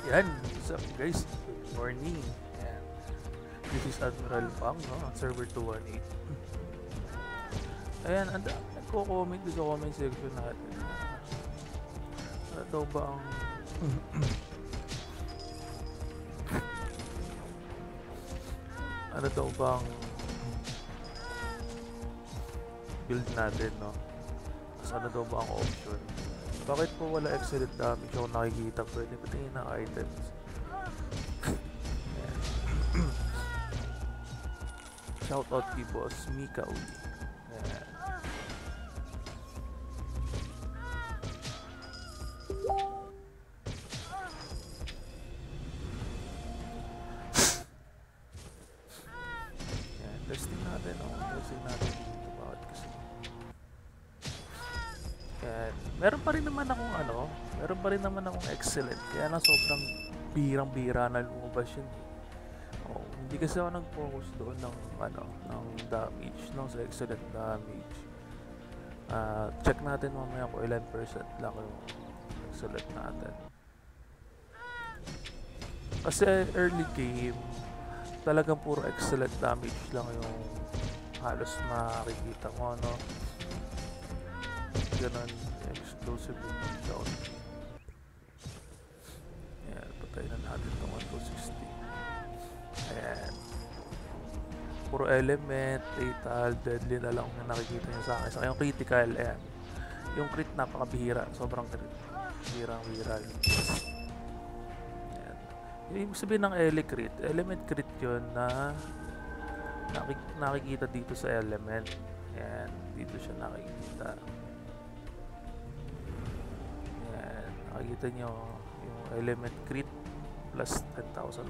Yan, what's up guys? Good morning. Yan. This is Admiral Pang, no? Server 218. Ayan, nagko-comment sa comment section natin. Ano daw ba ang... ano daw ba ang build natin, no? Tapos ano daw ba ang option? Bakit po wala excellent damage ako nakikita? Pwede patingin ng items. Shoutout kay Boss Mika Uli. Ayan. Ayan. Testing natin. Testing natin dito. Bakit kasi? Ayan. Meron pa rin naman akong excellent. Kaya lang sobrang birang-bira na lumabas yun. Hindi kasi ako nag-focus doon ng damage, sa excellent damage. Check natin mamaya kung ilan % lang yung excellent natin. Kasi early game, talagang puro excellent damage lang yung halos makikita mo, no? Ganun, explosive down. Ayan, patay na natin itong 260. Ayan. Puro element, fatal, deadly na lang na nakikita nyo sa akin. Saka yung critical, ayan. Yung crit napakabihira. Sobrang crit. Birang-bira. Ayan. Yung ibig sabihin ng crit, element crit yun na nakikita dito sa element. Ayan. Dito siya nakikita. Ayan. Nakikita nyo yung element crit plus 10,040.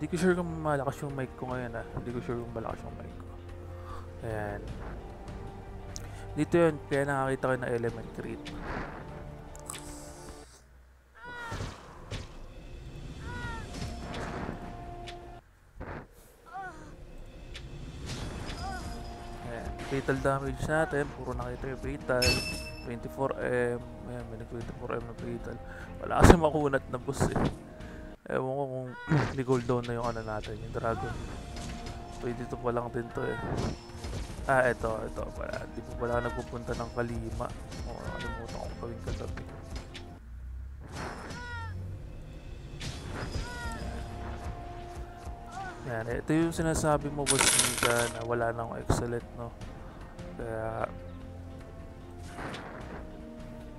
Di ko sure kung malakas yung mic ko ngayon. Di ko sure kung malakas yung mic ko. Ayan. Dito yun, kaya nakakita ko na element crit. Ayan. Fatal damage natin, puro nakita yung fatal. 24M. Ayan, may nag-24M na fatal. Wala kasi makunat na boss Ewan ko kung ni-gold down na yung natin, yung dragon. 22 pa lang din to ito pala. Di pa pala nagpupunta ng Kalima. Nakalimutan kong gawin kagabi. Yan, ito yung sinasabi mo boss Mika na wala nang excellent, no? Kaya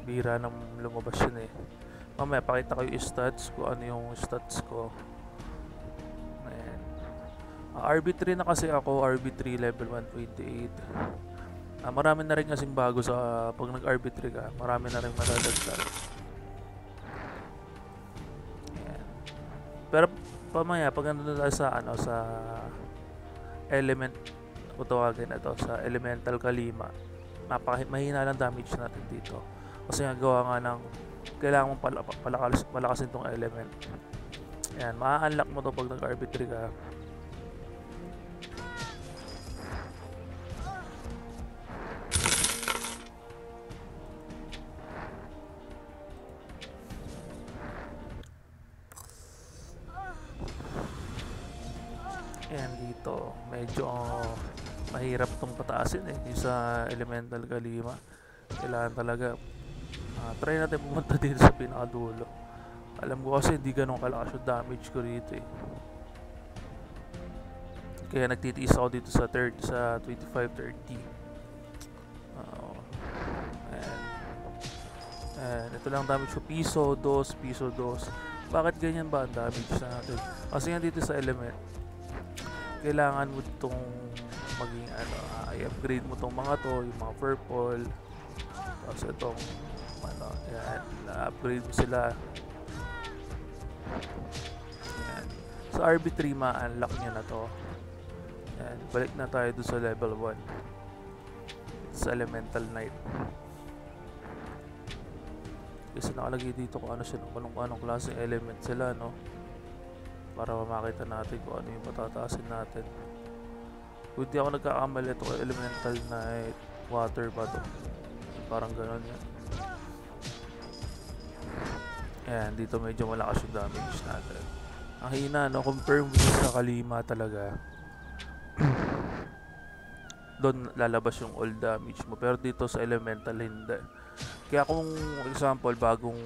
bira nang lumabas yun Mamaya pakita ko yung stats ko, ano yung stats ko. Ayan. RB3 na kasi ako, RB3 level 128. Marami na rin kasing bago sa pag nag-RB3 ka, marami na rin madadagdag. Ayan. Pero pamaya pag nandun tayo sa sa element, kung tawagin na to, sa elemental Kalima, mahina lang damage natin dito. Kasi gawa nga ng kailangan mong palakasin itong element. Ayan, ma-unlock mo to pag nag-RB3 ka. Ayan, dito medyo mahirap itong pataasin yung sa elemental Kalima. Kailangan talaga try natin pumunta dito sa pinakadulo. Alam ko kasi hindi ganun kalakas yung damage ko dito Kaya nagtitiis ako dito sa 25-30. Ayan. Ito lang damage ko. Piso 2. Bakit ganyan ba ang damage natin? Kasi nga dito sa element, kailangan mo itong maging i-upgrade mo itong mga to, yung mga purple. Tapos itong yan, na-upgrade mo sila. Yan. Sa RB3 ma-unlock nyo na to. Yan, balik na tayo doon sa level 1 sa Elemental Knight. Kasi nakalagay dito kung anong klaseng element sila, no? Para makita natin kung ano yung matataasin natin. Kung di ako nagkakamali, ito Elemental Knight water ba to? Parang gano'n yan. Ayan, dito medyo malakas yung damage natin. Ang hina, no? Compare mo dito sa Kalima talaga. Doon lalabas yung all damage mo. Pero dito sa Elemental, hindi. Kaya kung example, bagong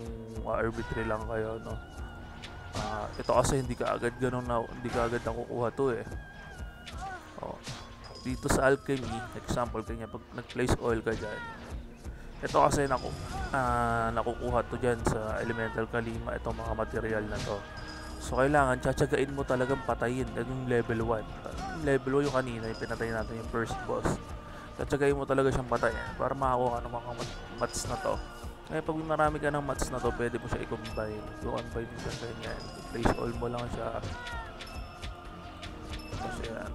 RB3 lang kayo, no? Ito kasi hindi ka agad hindi ka agad nakukuha to eh. Dito sa Alchemy, example, kanya pag nag-place oil ka dyan, ito kasi nakukuha to dyan sa Elemental Kalima, itong mga material na to. So kailangan tsatsagain mo talagang patayin yung level 1. Level 1 yung kanina, yung pinatay natin yung first boss. Tsatsagain mo talaga siyang patayin para makakuha ka ng mga mats na to. Kaya pag marami ka ng mats na to, pwede mo siya i-combine. I-combine mo siya ganyan. Place all mo lang siya. Tapos yan.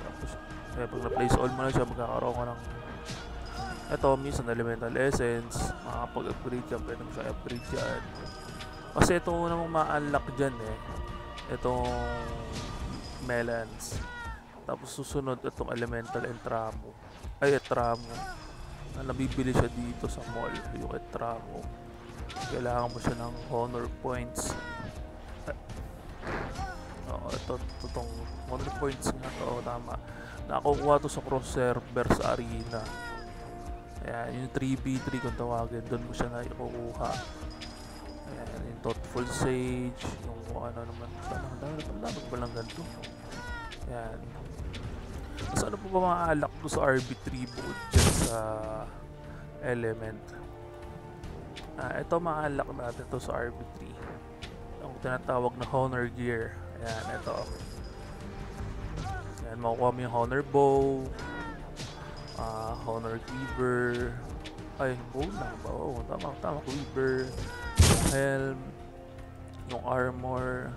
Tapos, kaya pag na-place all mo lang siya, magkakaroon ka ng minsan Elemental Essence. Makakapag-upgrade ka, pwede mo siya i-upgrade dyan. Kasi ito namang ma-unlock dyan eh. Itong Melons. Tapos susunod itong Elemental Entramo. Etramo. Na nabibili siya dito sa mall. Yung Etramo. Kailangan mo siya ng honor points. Itong honor points nga to. Tama. Nakukuha to sa cross server sa arena. Ayan, yung 3v3 kung tawagin. Doon mo siya naikukuha. Ayan, yung Thoughtful Sage, yung ano naman, dapat ba lang ganito? Ayan. Tapos ano po ba maaalak ko sa RB3 bukod dyan sa element? Ito maaalak natin to sa RB3. Ang tinatawag na Honor Gear. Ayan, ito. Ayan, makukuha mo yung Honor Bow, Honor Cleaver, bow lang ba? Oo, tama, Cleaver, yung helm, yung armor.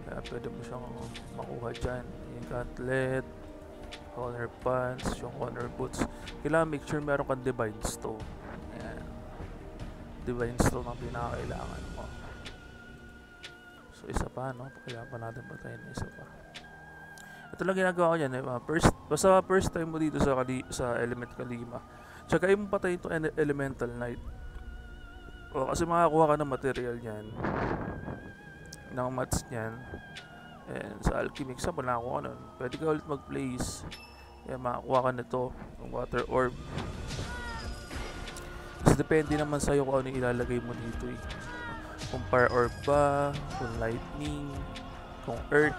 Kaya pwede mo siyang makuha dyan. Yung gauntlet, honor pants, yung honor boots. Kailangan make sure meron kang divine stone. Ayan. Divine stone ang pinakakailangan mo. So isa pa, no? Kailangan pa natin patayin na isa pa. Ito lang ginagawa ko dyan eh. Basta first time mo dito sa Element Kalima, tsaka mo patayin itong Elemental Knight. Kasi makakuha ka ng material niyan, ng mats niyan. And sa Alchemy, example, nakakuha ka nun. Pwede ka ulit mag-place. Kaya makakuha ka nito, yung Water Orb. Kasi depende naman sa'yo kung ano ilalagay mo dito eh. Kung Fire Orb ba, kung Lightning, kung Earth.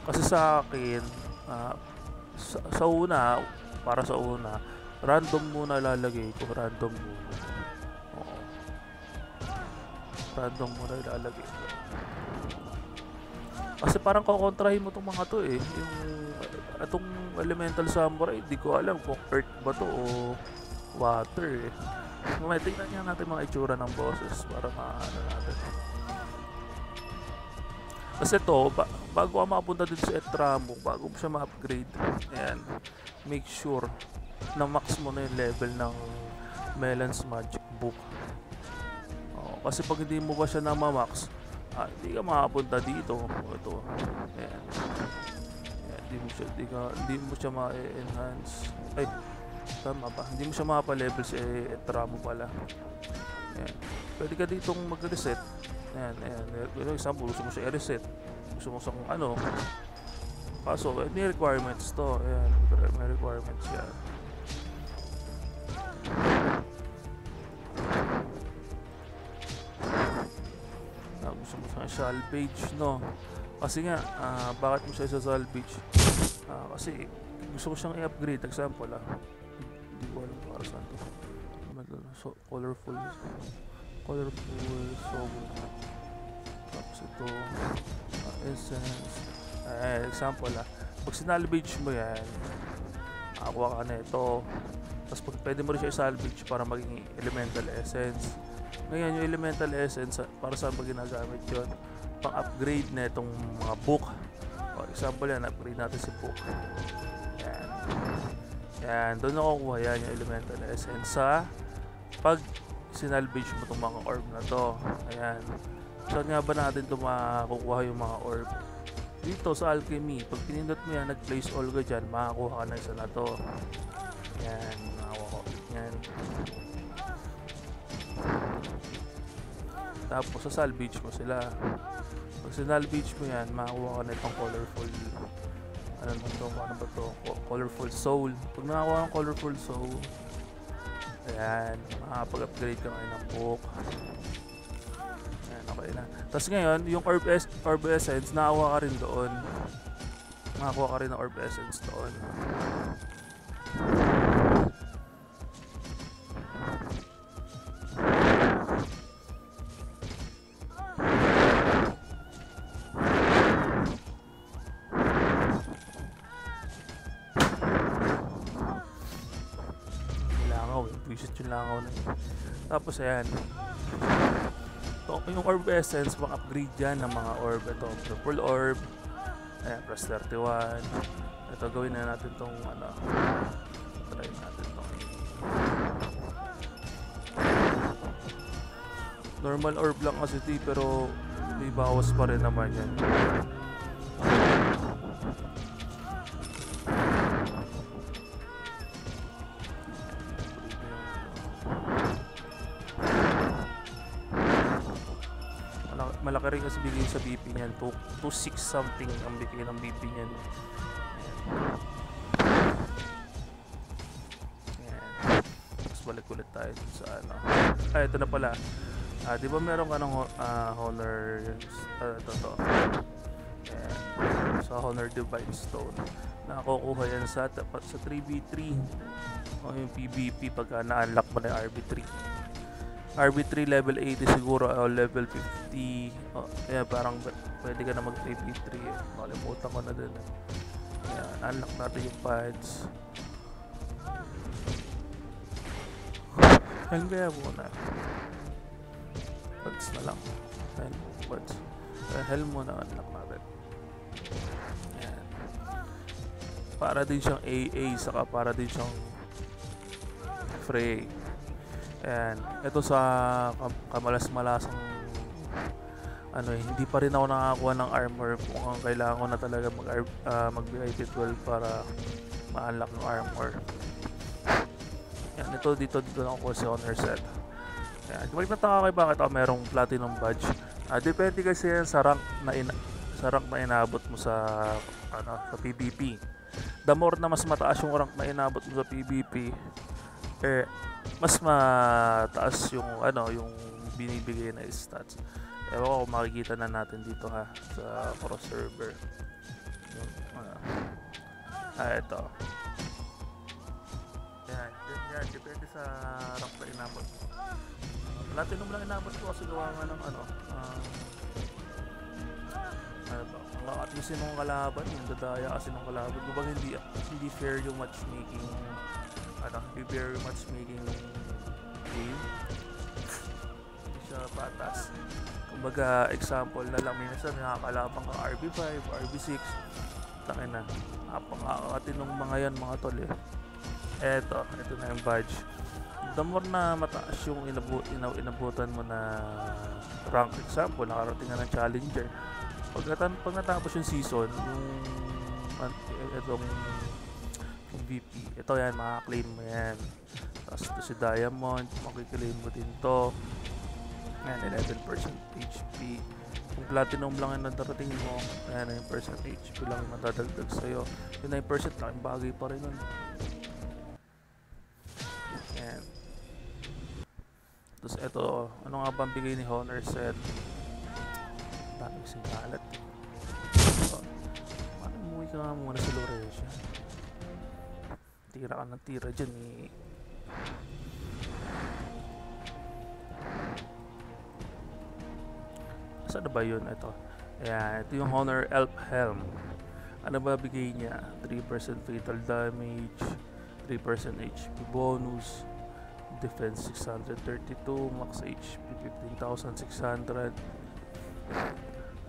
Kasi sa akin, sa una, para sa una, random muna lalagay ko, random muna. Oo. Random muna ilalagay ko. Kasi parang kukontrahin mo itong mga to eh. Yung itong Elemental Samurai, di ko alam kung Earth ba to o Water eh. Mamaya tingnan nga natin mga itsura ng bosses para maano natin. Kasi to, bago ka makapunta dito sa Etramo, bago mo siya ma-upgrade, ayan, make sure na max mo na yung level ng Melon's Magic Book. Kasi pag hindi mo ba siya na ma-max, hindi ka makapunta dito. Ito, ayan. Ayan, hindi mo siya ma-enhance. Ay, tama ba? Hindi mo siya mapa-level sa Etramo pala. Ayan. Pwede ka ditong mag-reset. Ayan. For example, gusto mo siya i-reset. Gusto mo sa kung ano. Kaso, may requirements to. Ayan, may requirements yan. Gusto mo siya salvage, no? Kasi nga, bakit mo siya sa salvage? Kasi gusto ko siyang i-upgrade. Example, hindi ko alam para saan to. So, colorful, so tapos ito, essence. Example, pag sinalvage mo yan, makakuha ka na ito. Tapos pwede mo rin siya i-salvage para maging elemental essence. Ngayon, yung elemental essence, para saan ba ginagamit yun? Pang-upgrade na itong mga book. For example yan, upgrade natin si book. Yan, doon nakukuha yan yung elemental essence sa pag sinalvage mo itong mga orb na to. Ayan. Saan nga ba natin ito makukuha yung mga orb? Dito sa Alchemy, pag pinindot mo yan, nag-place all ka dyan, makakuha ka na isa na to. Ayan, makakuha ko. Ayan. Tapos sa salvage mo sila. Pag sinalvage mo yan, makakuha ka na itong colorful, ano ba to? Colorful soul. Pag nakakuha ng colorful soul, ayan, makakapag-upgrade ka ngayon ng book. Ayan, okay na. Tapos ngayon, yung orb essence, nakakuha ka rin doon. Makakuha ka rin ng orb essence doon. Visit yung langaw na yun. Tapos ayan, yung orb essence, pang-upgrade dyan ng mga orb. Ito, purple orb, ayan, plus 31. Ito, gawin na natin tong ano, try natin tong normal orb lang kasi ito, pero may bawas pa rin naman yan. Malaki rin kasi bigay sa BP niyan, 2.6 something ang bigay ng BP niyan. Ayan. Tapos balik ulit tayo sa ano. Ito na pala. Di ba meron ka ng Honor, ito. Ayan. Sa Honor Divine Stone. Nakukuha yan sa 3v3 o yung PvP pagka na-unlock mo na yung RB3. RB3 level 80 siguro o level 50. Yeah, parang pwede ka na mag 3v3 eh. Nakalimutan ko na din eh. Ayan, unlock natin yung pads. Ayan, kaya muna. Pads na lang. Ayan, pads. Helm muna unlock natin. Ayan. Para din siyang AA, saka para din siyang Frey. Ayan, ito sa kamalas-malasang ano eh, hindi pa rin ako nakakuha ng armor. Mukhang kailangan ko na talaga mag-VIP 12 para ma-unlock ng armor. Ayan, dito na ako sa honor set. Ayan, kung nagtataka kayo bakit ako merong platinum badge, depende kasi yan sa rank na inabot mo sa sa PvP. The more na mas mataas yung rank na inabot mo sa PvP, mas mataas yung yung binibigay na stats. Ewan ko kung makikita na natin dito ha sa cross server. Ito. Yan, depende sa rank na inabot. Platinum lang inabot ko kasi gawa nga ng ang atisin ng kalaban, yung dadaya kasi ng kalaban. Kumbaga hindi fair yung matchmaking. Hindi fair yung matchmaking game. Hindi siya patas. Kumbaga, example na lang, minsan nakakalapang ka RB5, RB6. Takin na. Napakakatin ng mga yan, mga tol eh. Ito na yung badge. The more na mataas yung inabutan mo na rank, example, nakarating na ng challenger. Pag natapos yung season, itong VP, ito yan, makaka-claim mo yan. Tapos ito si Diamond, makiklaim mo din to. Yan, 11% HP. Kung platinum lang yung natarating mo, yan, 9% HP lang yung matadagdag sa'yo. Yung 9% laking bagay pa rin nun. Yan. Tapos ito, ano nga ba ang bigay ni Honor set? Dami kasing kalat. Parang umuwi ka nga muna sa Loresia. Tira ka ng tira dyan eh. Saan na ba yun? Ito. Ayan, ito yung Honor Elf Helm. Ano ba bigay niya? 3% fatal damage, 3% HP bonus, defense 632, max HP 15,600.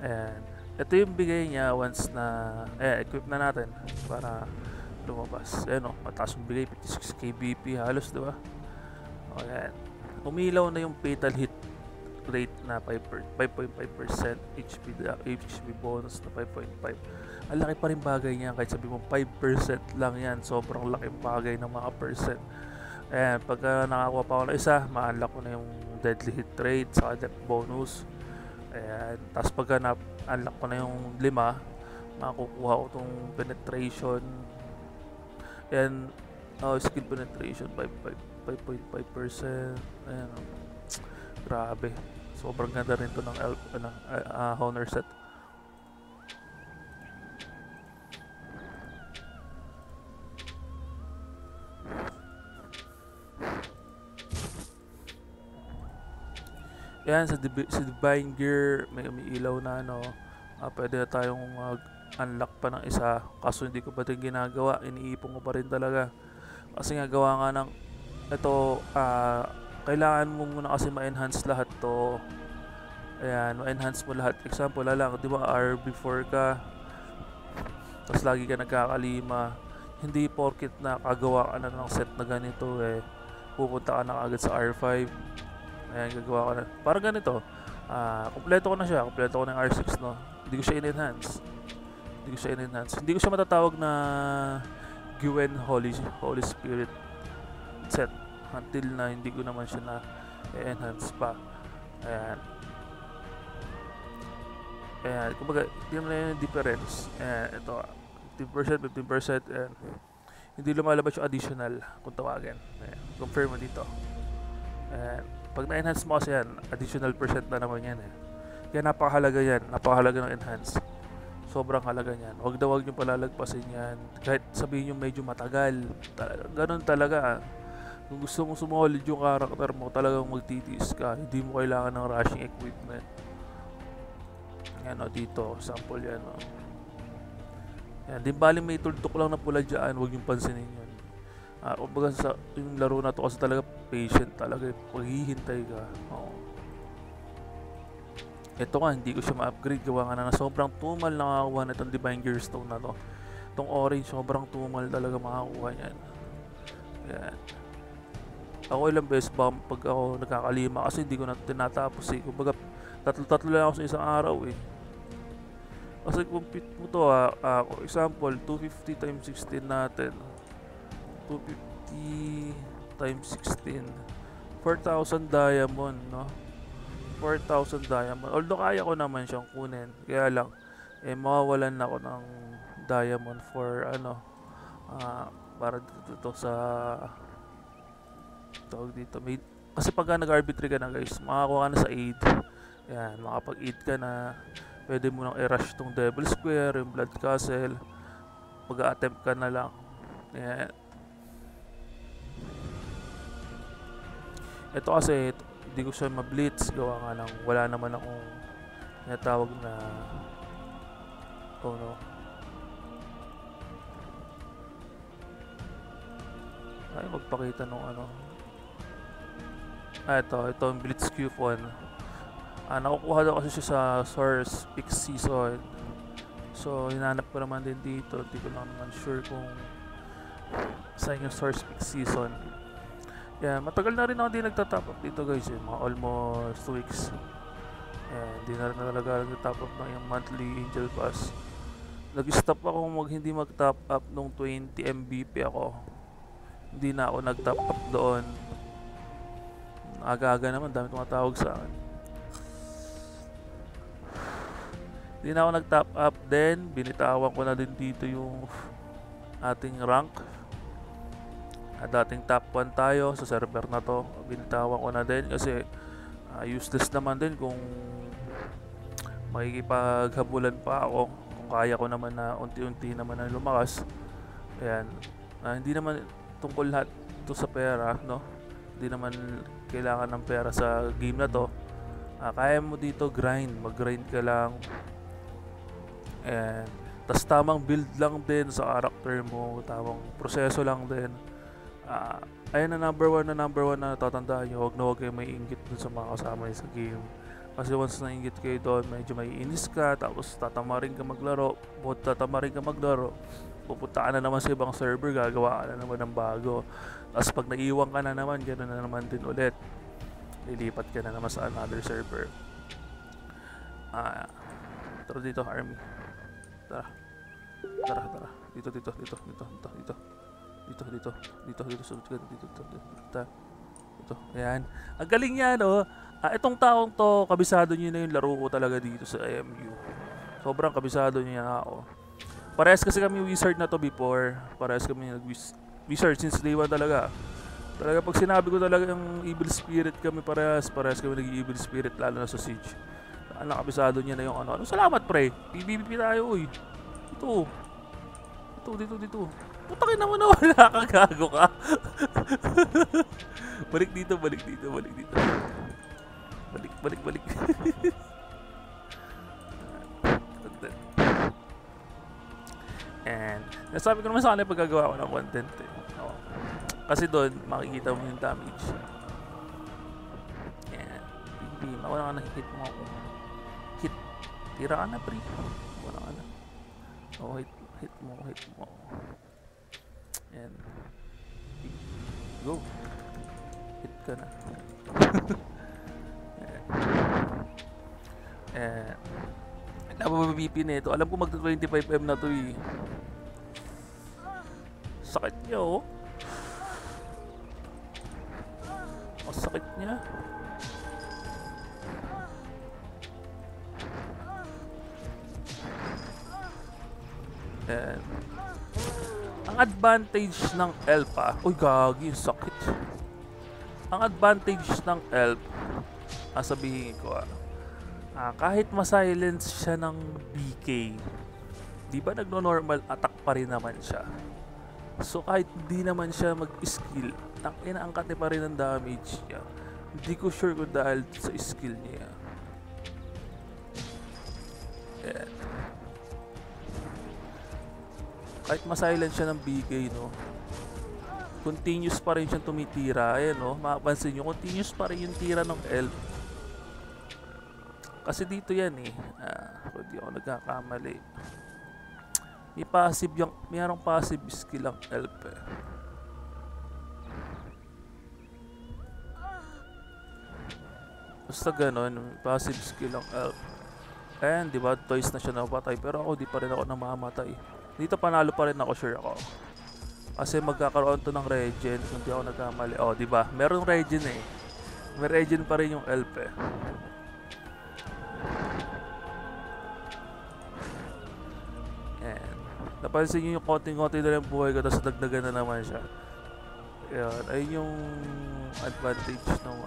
Ayan. Ito yung bigay niya once na equip na natin para lumabas. Ayan o, mataas yung bigay, 56k BP halos, diba? O yan. Umilaw na yung fatal hit rate na 5.5% HP bonus na 5.5. Ang laki pa rin bagay niya, kahit sabi mo 5% lang yan, sobrang laki bagay ng mga percent. Ayan, pagka nakakuha pa ako na isa, ma-unlock ko na yung deadly hit rate, saka depth bonus. Ayan. Tapos pagka na-unlock ko na yung 5, makukuha ko tong penetration. Ayan. Skill penetration 5.5%. Ayan. Grabe. Sobrang ganda rin to ng Honor set. Yan, sa Divine Gear, may umiilaw na pwede na tayong mag-unlock pa ng isa. Kaso hindi ko pa din ginagawa, iniipon ko pa rin talaga. Kasi nga gawa nga ng, ito, kailangan mo muna kasi ma-enhance lahat to. Ayan, ma-enhance mo lahat. Example lang, di ba RB4 ka, tapos lagi ka nagkakalima. Hindi porket na kagawa ka na ng set na ganito pupunta ka na agad sa R5. Ayan, gagawa ko na. Parang ganito. Kompleto ko na siya. Kompleto ko na yung R6, no? Hindi ko siya in-enhance. Hindi ko siya matatawag na Gwen Holy Spirit set until na hindi ko naman siya na-enhance pa. Ayan. Ayan. Kumbaga, yun na yung difference. Ayan, ito. 15%. Ayan. Hindi lumalabas yung additional kung tawagin. Ayan. Confirm mo dito. Ayan. Pag na-enhance mo kasi yan, additional percent na naman yan Kaya napakahalaga yan. Napakahalaga ng enhance. Sobrang halaga niyan. Huwag nyo palalagpasin yan. Kahit sabihin nyo medyo matagal. Ganun talaga. Kung gusto mong sumolid yung character mo, talagang magtitiis ka. Hindi mo kailangan ng rushing equipment. Yan dito. Sample yan Yan. Di bali may tuldok lang na pula dyan. Huwag yung pansinin yun. Kumbaga sa yung laro na to kasi talaga patient talaga, paghihintay ka. Ito nga, hindi ko siya ma-upgrade, gawa nga na sobrang tumal na makakuha na itong Divine Gear Stone na to. Itong orange, sobrang tumal talaga makakuha yan. Yan. Ako ilang beses ba pag ako nagkakalima kasi hindi ko na tinatapos kumbaga tatlo lang ako sa isang araw kasi compute mo to example 250 times 16 natin, 250 times 16, 4,000 diamond, no? 4,000 diamond. Although kaya ko naman siyang kunin, kaya lang mawawalan na ako ng diamond for para dito sa tawag dito. Kasi pag nag-arbitrary ka na guys, makakuha ka na sa aid. Yan, makapag-aid ka na. Pwede mo nang i-rush tong Devil Square, yung Blood Castle. Pag-attempt ka na lang. Yan. Ito kasi hindi ko siya ma-blitz, gawa nga lang wala naman akong tinatawag na ay magpakita nung ito yung Blitz Q1. Nakukuha daw kasi siya sa Source Peak Season, so hinanap ko naman din dito. Hindi ko lang naman sure kung saan yung Source Peak Season. Yeah, matagal na rin ako hindi nagtatop up dito guys mga almost 2 weeks. Hindi na rin talaga nagtatop up ng yung monthly Angel Pass. Nag-stop ako hindi mag-top up nung 20 MVP ako. Hindi na ako nag-top up doon. Aga-aga naman, dami tumatawag sa akin. Hindi na ako nag-top up, then binitawan ko na din dito yung ating rank. Dating top 1 tayo sa server na to, binitawan ko na din kasi useless naman din kung makikipaghabulan pa ako kung kaya ko naman na unti-unti naman na lumakas. Ayan, hindi naman tungkol lahat to sa pera, no? Hindi naman kailangan ng pera sa game na to. Kaya mo dito mag-grind ka lang. Tas tamang build lang din sa character mo, tamang proseso lang din. Ayun na number one na tatandaan nyo, huwag kayo may inggit dun sa mga kasama nyo sa game. Kasi once na inggit kayo doon, medyo may inis ka, tapos tatamarin ka maglaro, pupunta ka na naman sa ibang server, gagawa ka na naman ng bago. Tapos pag naiwan ka na naman, gano'n na naman din ulit, lilipat ka na naman sa another server. Tara dito, army. Tara. Dito. Sunod ka dito. to. Ayan. Ang galing niya, no? Itong taong to, kabisado niya na yung laro ko talaga dito sa MU. Sobrang kabisado niya ako. Parehas kasi kami wizard na to before. Parehas kami wizard since day 1 talaga. Talaga pag sinabi ko talaga yung evil spirit kami parehas kami nag-evil spirit lalo na sa siege. Kabisado niya na yung ano. Salamat pre. PvP tayo uy. Dito. Putangin naman na wala kang gago ka. Balik dito. Balik. And nasabi ko naman sa kanila pagkagawa ko ng content eh. Kasi doon makikita mo yung damage. And wala ka na hit mo ako. Hit. Tira ka na pre. Wala ka na. Hit mo. And go. Hit ka na. Napapabp na ito. Alam ko magta 25M na to eh. Sakit niya oh. Ang sakit niya. And ang advantage ng elf uy gagi, sakit. Ang advantage ng elf, sabihin ko kahit ma-silence siya ng BK, di ba nagno-normal attack pa rin naman siya. So kahit di naman siya mag-skill, inaangkat niya pa rin ang damage niya. Hindi ko sure kung dahil sa skill niya. Yeah. Kahit ma-silence siya ng BK, no, continuous pa rin siyang tumitira. Ayan, no, mapapansin nyo, continuous pa rin yung tira ng elf. Kasi dito yan eh. Kung di ako nagkakamali. Mayroong passive skill ang elf eh. Basta ganon, passive skill ang elf. Ayan, di ba? Twice na siya napatay. Pero ako, di pa rin ako namamatay. Dito panalo pa rin ako, sure ako. Kasi magkakaroon to ng regen kung di ako nagkamali. Di ba? Merong regen eh. May regen pa rin yung elf eh. Napansin nyo yung konting-konti na lang buhay ko, tapos dagdagan na naman siya. Yan, ayun yung advantage ng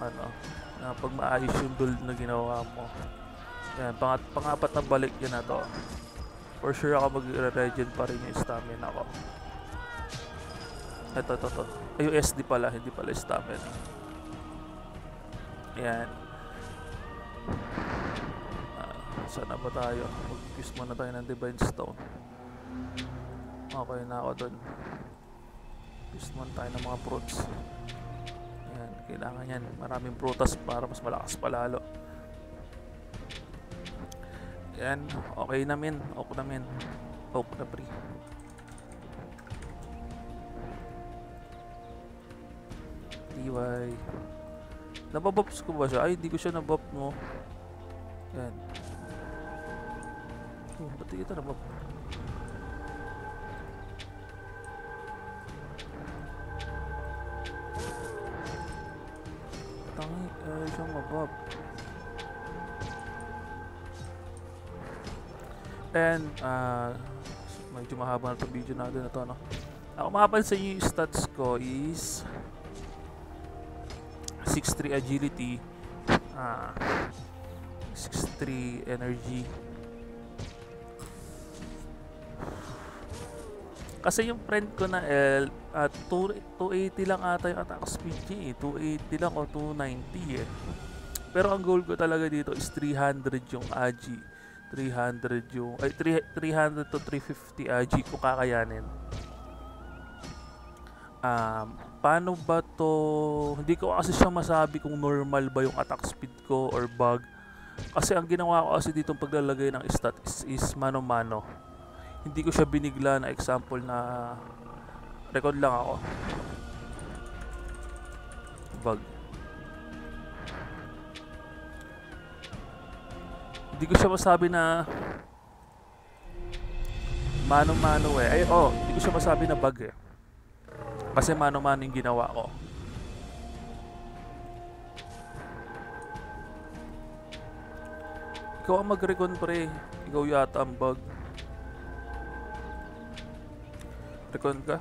na pag maayos yung build na ginawa mo. Yan, pang-apat na balik yun na to. For sure ako mag-regen pa rin yung stamina ko. Ito. Ay, yung SD pala, hindi pala stamina. Yan. Sana ba tayo? Mag-use muna tayo ng Divine Stone. Okay na ako dun. Use muna tayo ng mga fruits. Ayan, kailangan yan. Maraming prutas para mas malakas palalo. Ayan, okay namin. Oak na pre. TY. Nababops ko ba siya? Ay, hindi ko siya nabop mo. Ayan. Ba't kita nabop? Siyang mabab. And medyo mahaba na itong video natin na ito, no? Ako makapansin nyo yung stats ko is 6-3 agility, 6-3 energy. Kasi yung friend ko na L, 280 lang ata yung attack speed niya eh. 280 lang o 290 eh. Pero ang goal ko talaga dito is 300 yung agi. 300 to 350 agi ko kakayanin. Paano ba to? Hindi ko kasi siya masabi kung normal ba yung attack speed ko or bug. Kasi ang ginawa ko kasi dito paglalagay ng stats is mano-mano. Hindi ko siya binigla na example na record lang ako. Bug. Hindi ko siya masabi na mano-mano eh. Hindi ko siya masabi na bug eh. Kasi mano-mano yung ginawa ko. Ikaw ang mag-recon, pre. Ikaw yata ang bug. Recon ka?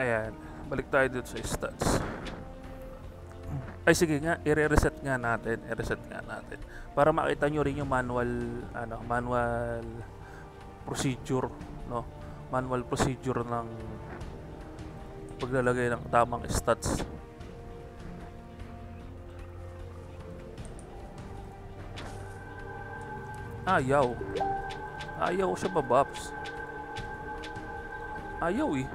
Ayan. Balik tayo dito sa stats. Ay sige nga, i-reset nga natin. I-reset nga natin. Para makita nyo rin yung manual, manual procedure, no? Manual procedure ng paglalagay ng tamang stats. Ayaw. Ayaw siya mabuffs. Ayaw eh.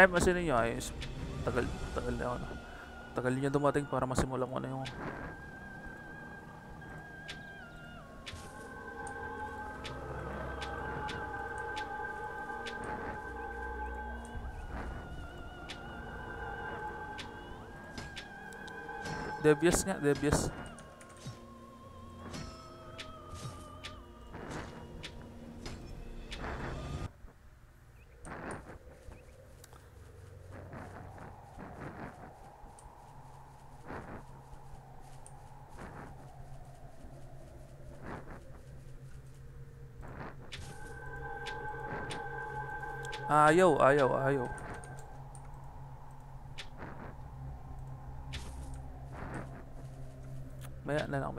Masin ninyo ayos. Tagal na ako na. Tagal niya dumating para masimulan ko na yung Devious nga, Devious. Ayaw. Maya na lang.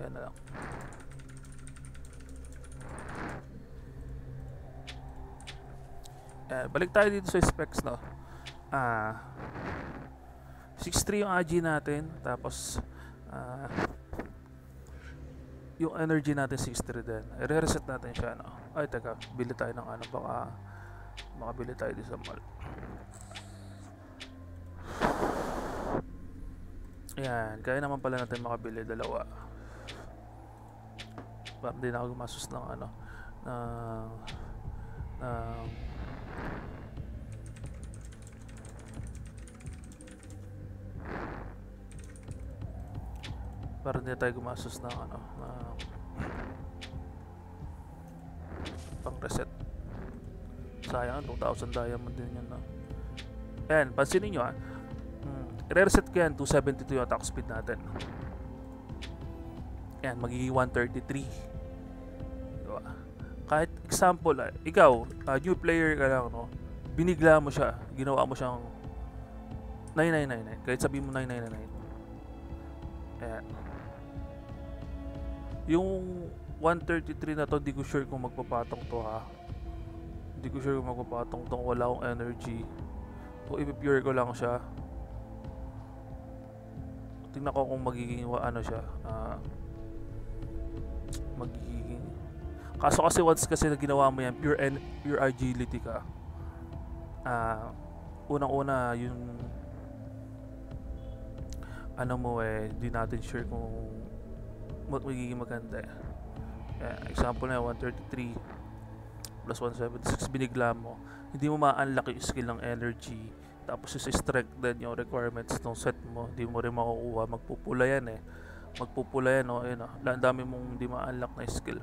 Balik tayo dito sa specs, no? 6.3 yung AG natin, tapos yung energy natin 6.3 din. I-reset natin siya, no? Ay, teka, bili tayo ng baka makabili tayo dito sa mall. Ayan, kaya naman pala natin makabili dalawa. Para hindi na ako gumasos ng para hindi tayo gumasos ng pang reset. Sayang, 2,000 diamond din yun, no? Ayan, pansinin nyo i-reset ko yan, 272 yung attack speed natin. Ayan, magiging 133. Diba? Kahit example, ikaw, new player ka lang, no? Binigla mo siya, ginawa mo siyang 9999, kahit sabihin mo 9999. Ayan. Yung 133 na to, hindi ko sure kung magpapatong to, ha. Hindi ko sure kung magpapatong to, wala akong energy. So, i-pure ko lang siya. Tingnan ko kung magiging siya. Magiging kaso kasi once kasi na ginawa mo yan, pure agility ka. Unang-una yung di natin sure kung magiging maganda. Example na 133 plus 176 binigla mo, hindi mo ma-unlock yung skill ng energy, tapos yung strength din yung requirements ng set mo, hindi mo rin makukuha. Magpupula yan no? Ayun, ang dami mong hindi ma-unlock na skill.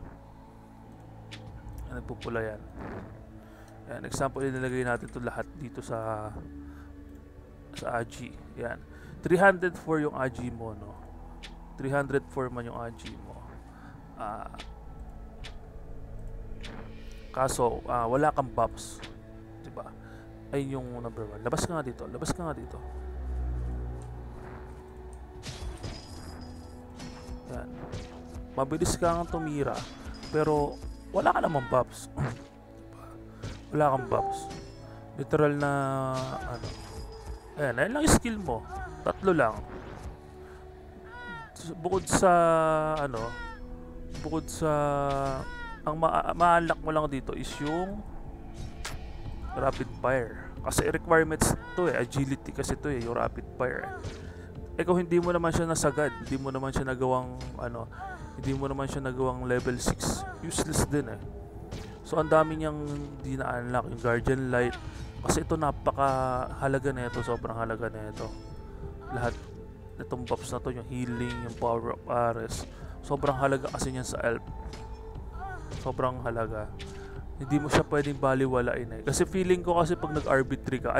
Nagpupula yan. Yan, example, inilagay natin ito lahat dito sa AG. Yan, 304 yung AG mo, no? 304 man yung AG mo. Kaso wala kang buffs, diba? Ayun yung number 1. Labas ka nga dito. Yan. Mabilis ka nga tumira, pero wala ka namang buffs. Wala kang buffs. Literal na ayun lang yung skill mo. 3 lang. Bukod sa ang ma-unlock mo lang dito is yung rapid fire. Kasi requirements to agility kasi to yung rapid fire. Kung hindi mo naman siya nasagad, hindi mo naman siya nagawang level 6, useless din So ang dami niyang hindi na-unlock, yung Guardian Light. Kasi ito napakahalaga na ito, sobrang halaga na ito. Lahat itong buffs na to, yung healing, yung power of Ares. Sobrang halaga kasi niyan sa elf. Sobrang halaga. Hindi mo siya pwedeng baliwalain eh. Kasi feeling ko kasi pag nag-RB3 ka,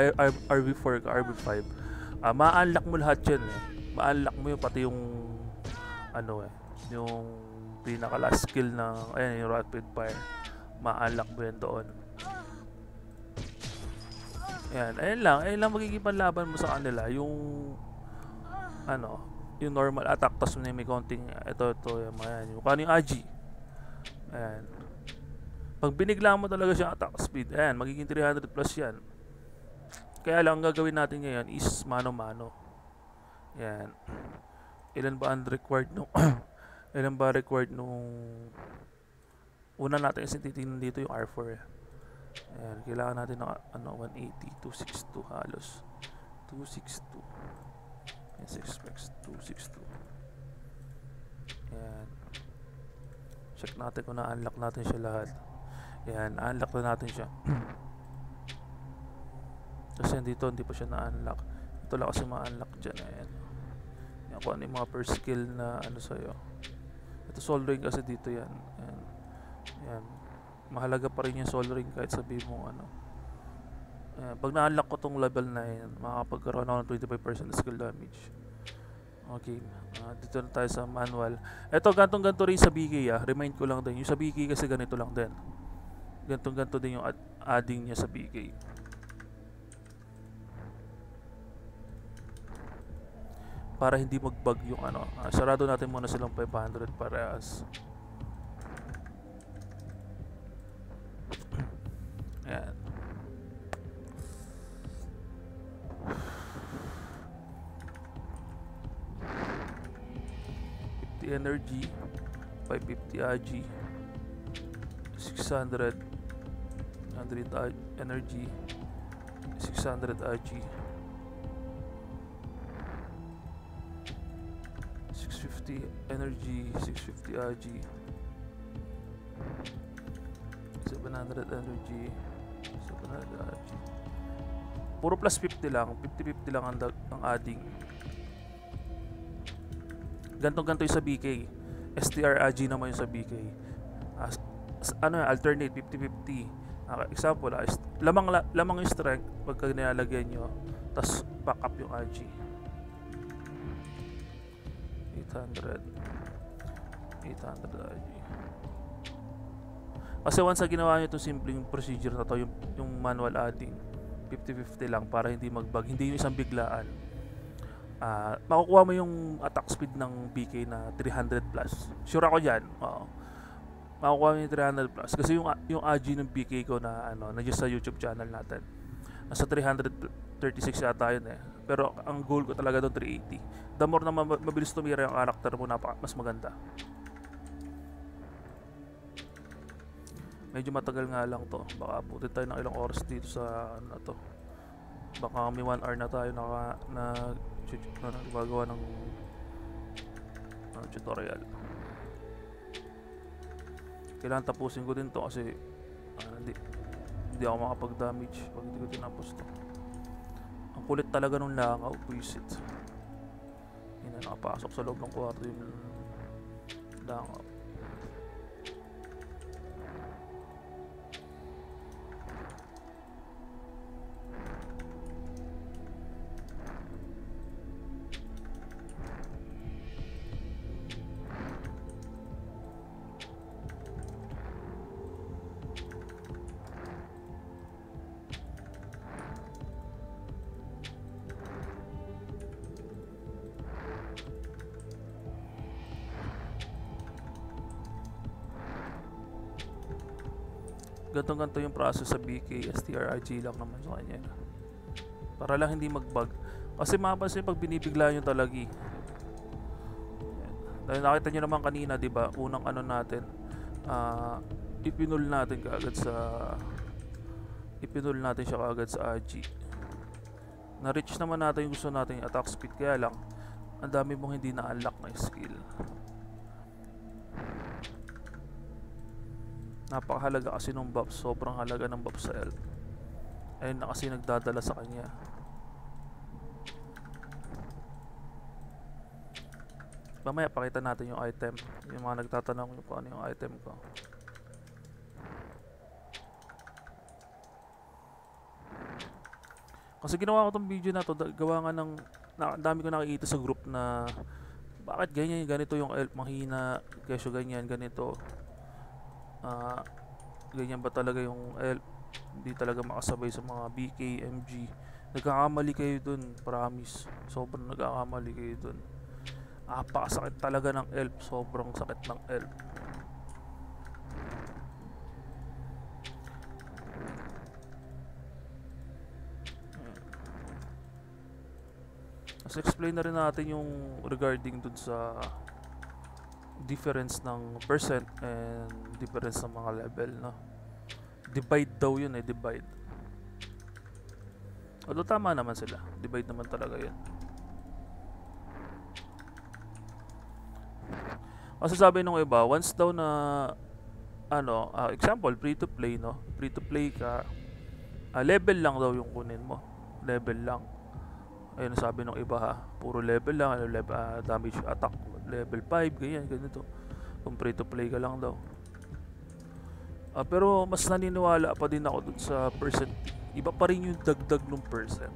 RB4 ka, RB5, ma-unlock mo lahat yan eh. Ma-unlock mo yung pati yung ano eh, yung pinaka last skill ng ayan, yung Rapid Fire. Ma-unlock mo yan doon. Ayan, ayun lang magiging panlaban mo sa kanila. Yung ano, yung normal attack, tapos may konting ito, yung mga yan. Yung kano yung Agi. Ayan. Pag binigla mo talaga siya attack speed, ayan, magiging 300 plus yan. Kaya lang, ang gagawin natin ngayon is mano-mano. Ayan. Ilan ba ang required nung ilan ba required nung una natin kasi titingnan dito yung R4 eh. Ayan, kailangan natin ng ano, 180, 262 halos. 262. Yes, expects 262. Ayan. Check natin kung na-unlock natin siya lahat. Ayan, na-unlock na natin siya. Kasi dito hindi pa siya na-unlock. Ito lang kasi ma-unlock dyan. Ayan. Ayan, kung ano yung mga per skill na ano sa'yo. Ito soul ring kasi dito yan. Ayan. Ayan. Mahalaga pa rin yung soul ring kahit sabihin mo ano. Ayan. Pag na-unlock ko tong level 9, makakapagkaroon ako ng 25% skill damage. Okay. Dito na tayo sa manual. Ito, gantong-ganto rin sa BK Remind ko lang din. Yung sa BK kasi ganito lang din. Gantong-ganto din yung adding niya sa BK. Para hindi mag-bug yung ano. Sarado natin muna silang 500 parehas. Ayan. Energy, 550 Agi, 600 energy, 600 Agi, 650 energy, 650 Agi, 700 energy, 700 Agi. Puro plus 50 lang, 50-50 lang ang adding. Ganto-ganto yung sa BK. STR Agi naman yung sa BK. Ano alternate 50-50. Example, lamang yung strength pagka nilalagyan nyo, tas back up yung Agi. 800 Agi. Kasi once na ginawa nyo itong simpleng procedure na to, yung manual adding, 50-50 lang para hindi mag-bug, hindi yung isang biglaan. Makukuha mo yung attack speed ng BK na 300 plus. Sure ako dyan. Makukuha mo yung 300 plus. Kasi yung Agi ng BK ko na ano, nandiyan sa YouTube channel natin. Nasa 336 yata yun eh. Pero ang goal ko talaga doon 380. The more na mabilis tumira yung karakter mo, mas maganda. Medyo matagal nga lang to. Baka abutin tayo ng ilang oras dito sa ano na to. Baka may 1 hour na tayo na gumagawa ng tutorial. Kailangan tapusin ko din to kasi hindi ako makapag-damage pag hindi ko tinapos to. Ang kulit talaga nung langaw, buisit. Hindi na nakapasok sa loob ng kwarto yung langaw. Ganto yung process sa BK. STR-IG lang naman sa kanya. Para lang hindi mag-bug. Kasi mapapansin pag binibigla nyo talagi. Dahil nakita nyo naman kanina, diba? Unang ano natin, ipinul natin siya kaagad sa Agi. Na-reach naman natin yung gusto natin yung attack speed. Kaya lang, ang dami mong hindi na-unlock na skill. Napakahalaga kasi nung buff. Sobrang halaga ng buff sa elf. Ayun na kasi nagdadala sa kanya. Mamaya pakita natin yung item. Yung mga nagtatanong kung ano yung item ko. Kasi ginawa ko tong video na to, gawa nga ng dami ko nakikita sa group na bakit ganyan, ganito yung elf, mahina, kesyo ganyan, ganito. Ganyan ba talaga yung elf? Hindi talaga makasabay sa mga BK, MG. Nagkakamali kayo dun, promise. Sobrang nagkakamali kayo dun. Apakasakit talaga ng elf, sobrang sakit ng elf. Mas explain na rin natin yung regarding dun sa difference ng percent and difference ng mga level, no? Divide daw yun divide. Although tama naman sila, divide naman talaga yun. Kasi sabi nung iba, once daw na example, free to play, no? Free to play ka, level lang daw yung kunin mo. Level lang. Ayun sabi nung iba ha, puro level lang, damage attack level 5, ganyan, ganito. Kung free to play ka lang daw. Pero mas naniniwala pa din ako dun sa percent. Iba pa rin yung dagdag ng percent.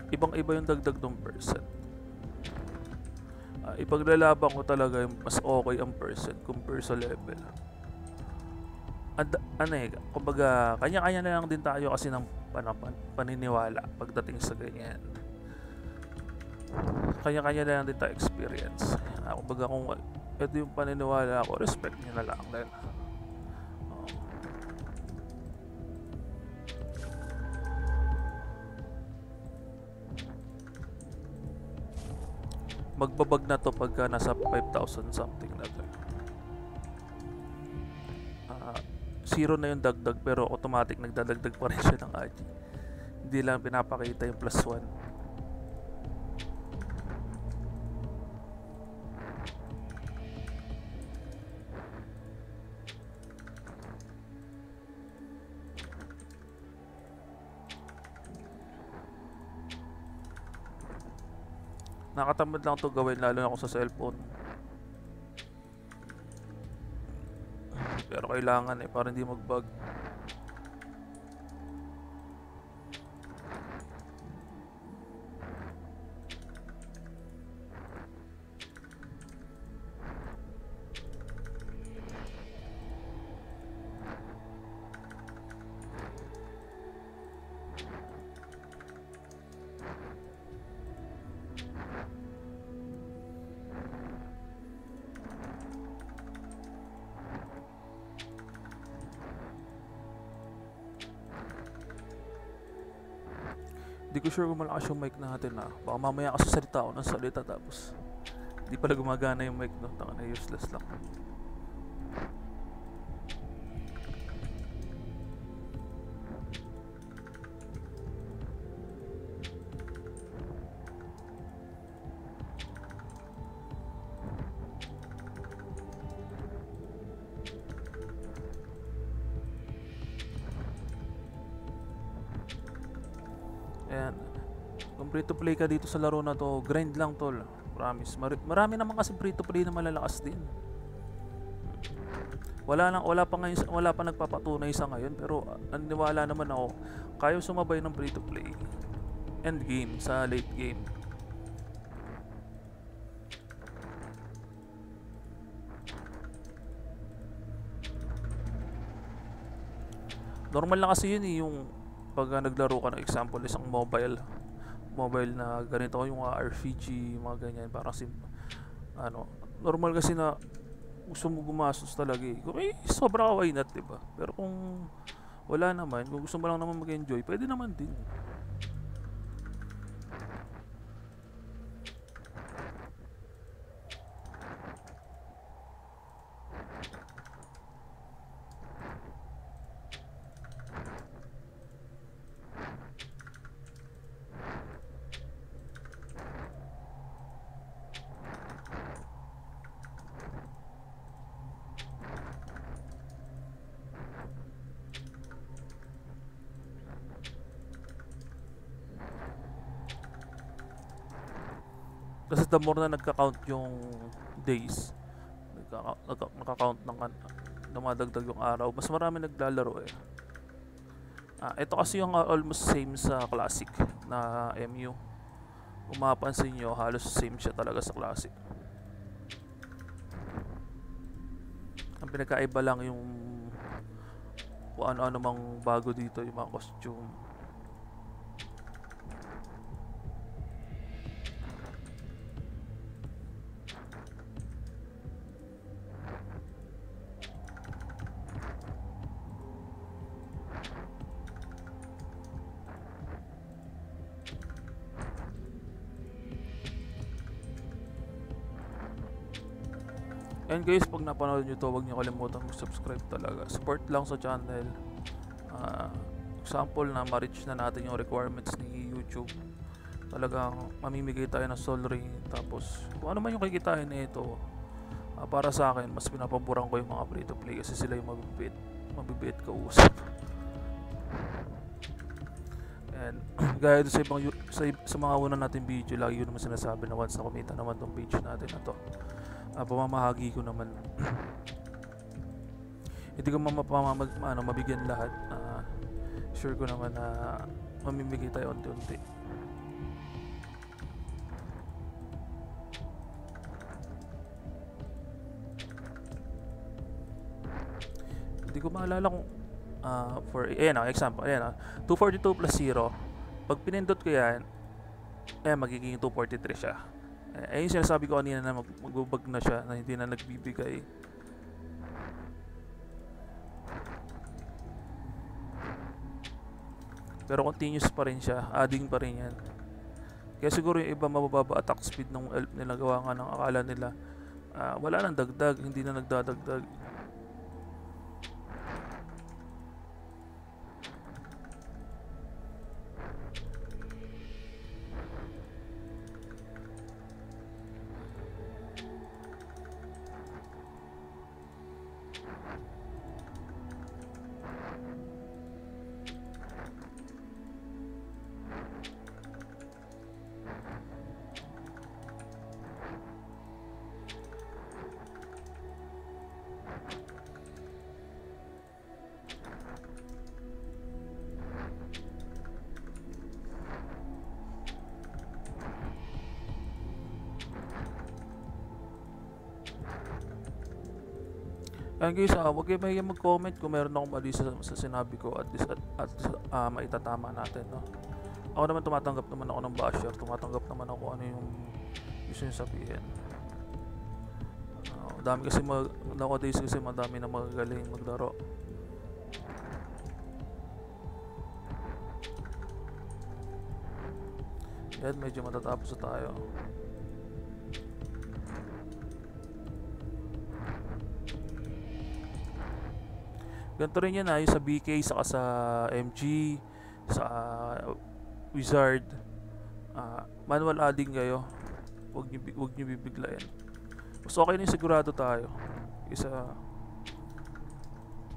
Ibang iba yung dagdag ng percent. Ipaglalaban ko talaga yung mas okay ang percent compare sa level. Kumbaga, kanya-kanya na lang din tayo kasi ng paniniwala pagdating sa ganyan. Kanya-kanya na lang din tayo experience. Kumbaga, kung ito yung paniniwala ko, respect nyo na lang din. Magbabag na to pagka nasa 5,000 something na to. Zero na yung dagdag pero automatic nagdadagdag pa rin siya ng AG. Hindi lang pinapakita yung plus 1. Nakatamad lang to gawin lalo na kung sa cellphone. Pero kailangan para hindi mag-bug. Hindi ko sure kung malakas yung mic natin baka mamaya kasi salita ako ng salita tapos hindi pala gumagana yung mic, no? Taka na, useless lang. Ayan. Kung free to play ka dito sa laro na to, grind lang tol. Promise. Marami naman kasi free to play na malalakas din. Wala pa nagpapatunay sa ngayon pero naniniwala naman ako kaya sumabay ng free to play end game sa late game. Normal lang kasi yun yung pag naglaro ka ng example isang mobile na ganito yung RPG, mga ganyan, parang normal kasi na gusto mo gumastos talaga kung sobra ka, why not, diba? Pero kung wala naman, kung gusto mo lang naman mag-enjoy, pwede naman din. Kasi the more na nagka-count yung days, nagka-count ng dumadagdag yung araw, mas marami naglalaro eh. Ito kasi yung almost same sa Classic na MU. Kung mapapansin nyo, halos same siya talaga sa Classic. Ang pinagkaiba lang yung kung ano-ano mang bago dito, yung mga costume. And guys, pag napanood nyo to, huwag nyo kalimutan mag-subscribe talaga. Support lang sa channel. Example na ma-reach na natin yung requirements ni YouTube. Talagang mamimigay tayo ng Sol Ring. Tapos kung ano man yung kikitain na ito, para sa akin, mas pinapaboran ko yung mga free to play kasi sila yung mabibit kausap. And gaya sa mga una natin video, lagi yun naman sinasabi na once na kumita naman tong page natin na to, pamamahagi ko naman. Hindi ko mabigyan lahat. Sure ko naman na mamimigay tayo unti-unti. Hindi ko maalala kung for example, 242 plus 0. Pag pinindot ko yan, magiging 243 siya. Yung sinasabi ko kanina na magbubag na siya, na hindi na nagbibigay. Pero continuous pa rin siya, adding pa rin yan. Kaya siguro yung iba mabababa attack speed ng elf nila, gawa nga ng akala nila wala nang dagdag, hindi na nagdadagdag. Kaya guys, huwag kayo mahiyang mag-comment kung meron akong mali sa sinabi ko at maitatama natin, no? Ako naman tumatanggap naman ako ng basher, tumatanggap naman ako ano yung gusto nyo sabihin. Dami kasi nowadays kasi madami na magagaling maglaro. Yan, medyo matatapos na tayo. Ganito rin yan yung sa BK, saka sa MG, sa Wizard. Manual adding kayo. Huwag nyo bibiglayin. Mas okay na yung sigurado tayo isa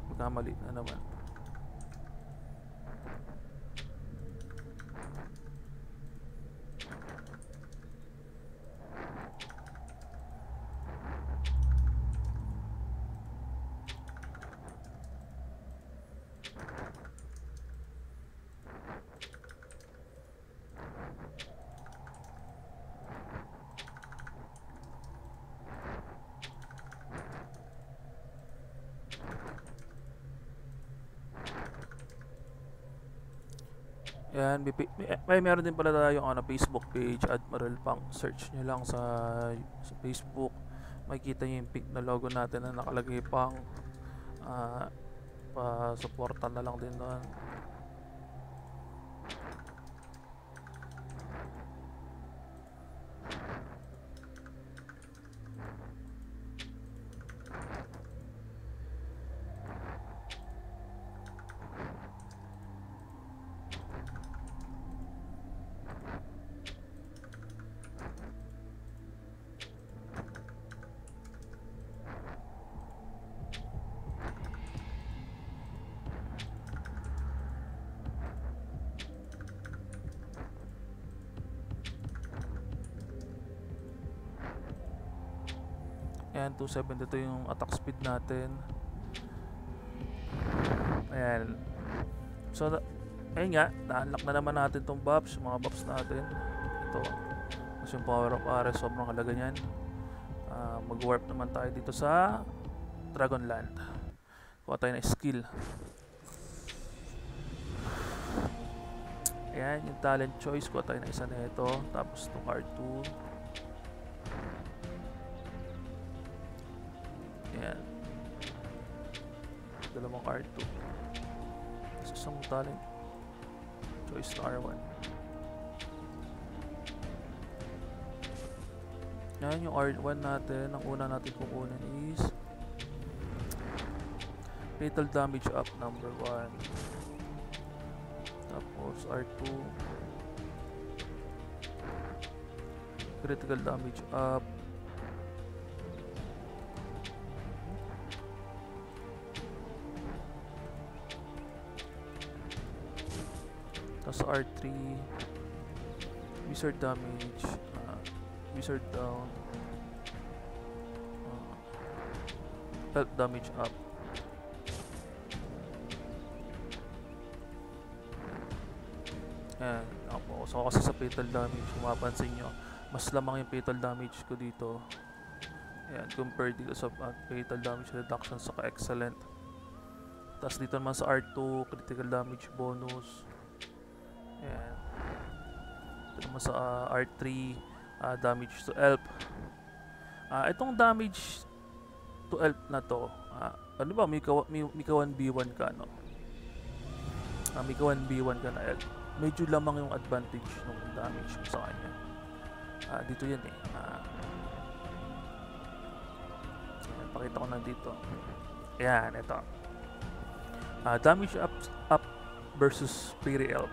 magkamali na naman. Yan, may meron din pala tayong Facebook page, Admiral Pang. Search nyo lang sa Facebook. Makikita nyo yung pink na logo natin na nakalagay Pang. Pa-supportan na lang din doon. Ayan, 272 yung attack speed natin. Ayan. So, ayun nga, na-unlock na naman natin tong buffs, mga buffs natin. Ito. Tapos yung power of Ares, sobrang halaga niyan. Mag-warp naman tayo dito sa Dragonland. Kuha tayo ng skill. Ayan, yung talent choice. Kuha tayo ng isa na ito. Tapos itong R2. Ayan. Dalawang R2. Tapos isang talent choice na R1. Yan yung R1 natin. Ang una natin kukunin is fatal damage up number 1. Tapos R2 critical damage up. Tapos R3 wizard damage, wizard down, health damage up. Ayan, ako. So kasi sa fatal damage, kung mapansin nyo, mas lamang yung fatal damage ko dito. Ayan, compared dito sa fatal damage reduction sa excellent. Tapos dito naman sa R2, critical damage bonus. Ayan. Dito naman sa R3, damage to elf. Itong damage to elf na to, ano ba, Mika 1v1 ka, no? Mika 1v1 ka na elf. Medyo lamang yung advantage ng damage mo sa kanya. Dito yan eh. Pakita ko na dito. Ayan, ito. Damage up versus Fairy Elf.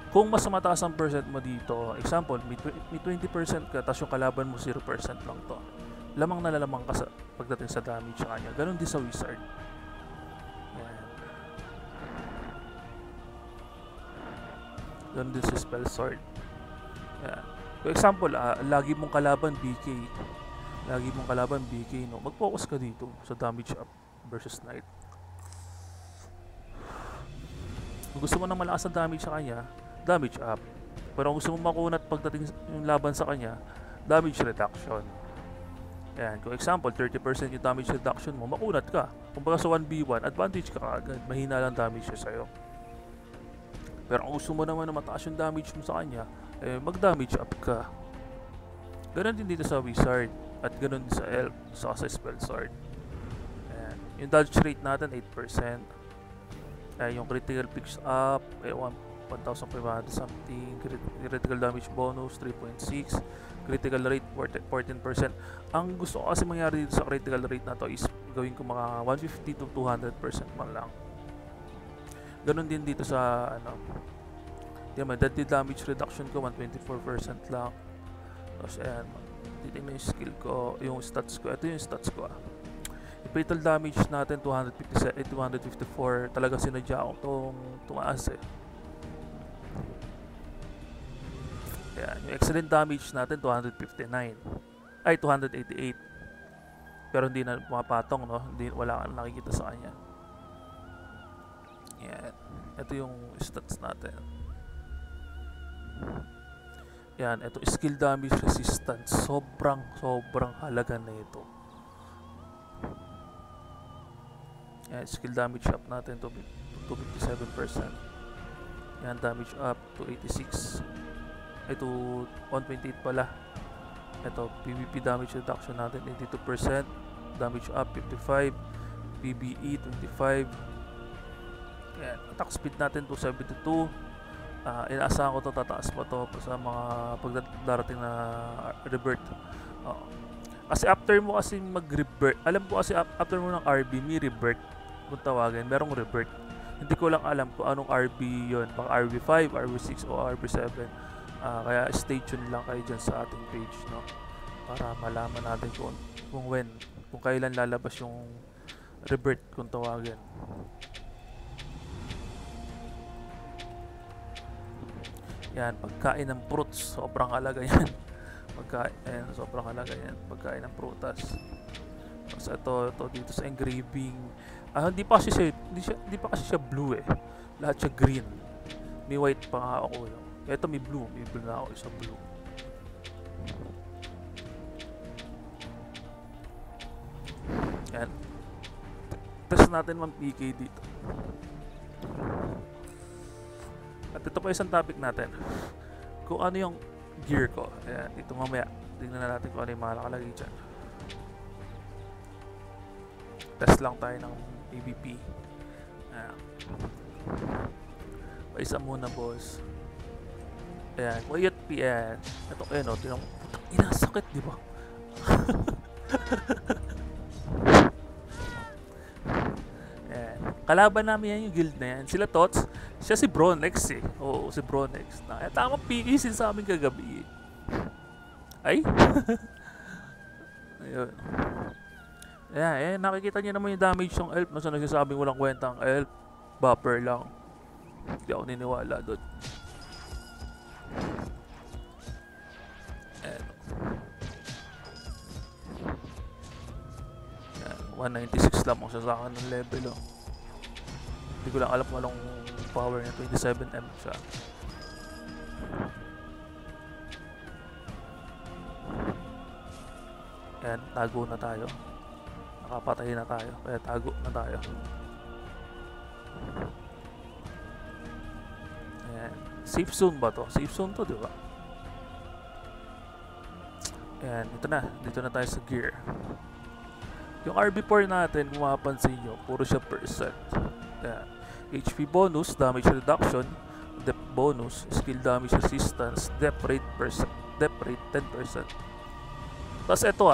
Kung mas mataas ang percent mo dito, example, may 20% ka, tapos yung kalaban mo 0% lang to. Lamang na lamang ka sa pagdating sa damage sa kanya. Ganon din sa Wizard. Ganon din sa Spell Sword. Ayan. For example, lagi mong kalaban BK. Lagi mong kalaban BK, no? Mag-focus ka dito sa damage up versus Knight. Kung gusto mo na malakas ang damage sa kanya, damage up. Pero kung gusto mo makunat pagdating yung laban sa kanya, damage reduction. Ayan, kung example, 30% yung damage reduction mo, makunat ka. Kung baga sa 1v1, advantage ka agad. Mahina lang damage siya sa'yo. Pero kung gusto mo naman na mataas yung damage mo sa kanya, mag-damage up ka. Ganon din dito sa Wizard. At ganon din sa Elf, sa Spell Sword. Ayan. Yung dodge rate natin, 8%. Yung critical picks up, 1,500 something. Critical damage bonus, 3.6. Critical rate, 14%. Ang gusto ko kasi mangyari dito sa critical rate na to is gawin ko mga 150 to 200% man lang. Ganon din dito sa deadly damage reduction ko 124% lang. Tapos ayan, titingnan yung skill ko, yung stats ko. Ito yung stats ko. Yung fatal damage natin 254. Talaga sinadya ako tong tumaas eh. Ayan, yung excellent damage natin 259. Ay 288. Pero hindi na pumapatong, no? Wala kang nakikita sa kanya. Yan. Ito yung stats natin. Yan. Ito skill damage resistance. Sobrang halaga na ito. Yan. Skill damage up natin to 57%. Yan. Damage up to 86. Ito 128 pala. Ito PvP damage reduction natin 82%. Damage up 55. PBE 25. Yan. Attack speed natin 272. Inaasahan ko to tataas pa to sa mga pagdarating na rebirth. Kasi after mo kasi mag-rebirth, alam ko kasi after mo ng RB, may rebirth kung tawagin, merong rebirth. Hindi ko lang alam kung anong RB yon, baka RB5, RB6 o RB7. Kaya stay tuned lang kayo dyan sa ating page, no? Para malaman natin kung kailan lalabas yung rebirth kung tawagin. Yan, pagkain ng fruits, sobrang halaga yan. Sobrang halaga yan, pagkain ng prutas. Tapos ito dito sa engraving. Hindi pa kasi siya blue eh. Lahat siya green. May white pa nga ako. Ito may blue. May blue na ako isa blue. Yan. Test natin mang PK dito. At ito pa isang topic natin. Kung ano yung gear ko. Ayan, dito mamaya. Tingnan na natin kung ano yung mga nakalagay dyan. Test lang tayo ng ABP. Ayan. Paisa muna, boss. Ayan, quiet PN. Ito kayo, no? Tinang, inasakit, di ba? Ayan. Kalaban namin yan yung guild na yan. Sila Tots, siya si Bronex eh. Oo, si Bronex. Tamang PK sa amin kagabi eh. Ay? Ayun. Ayan, nakikita niyo naman yung damage ng elf. Nasa nagsasabing walang kwentang elf. Buffer lang. Hindi ako niniwala doon. Ayan. Ayan, 196 lang ang sasakan ng level. Oh. Hindi ko lang alam kung anong power niya. 27M siya. Ayan, tago na tayo. Nakapatay na tayo, kaya tago na tayo. Ayan. Safe zone ba to? Safe zone to, di ba? Ayan, ito na. Dito na tayo sa gear. Yung RB4 natin, kung mapapansin nyo, puro siya percent. Ayan. HP bonus, damage reduction, depth bonus, skill damage resistance, depth rate 10%. Tapos ito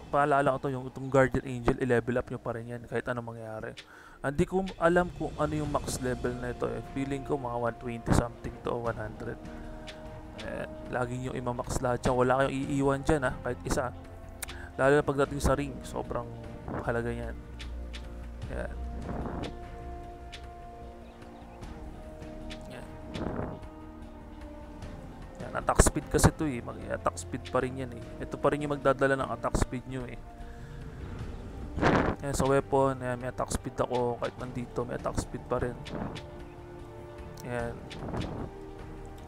paalala ko to, itong Guardian Angel, i-level up nyo pa rin yan kahit anong mangyari. Hindi ko alam kung ano yung max level na ito eh. Feeling ko mga 120 something to 100. Lagi yung ima-max lahat yan. Wala kayong iiwan dyan kahit isa. Lalo na pagdating sa ring, sobrang halaga yan. Yan. Yan. Yan, attack speed kasi ito eh. Mag-attack speed pa rin yan eh. Ito pa rin yung magdadala ng attack speed nyo eh. Yan, sa weapon, yan, may attack speed ako. Kahit nandito, may attack speed pa rin. Yan.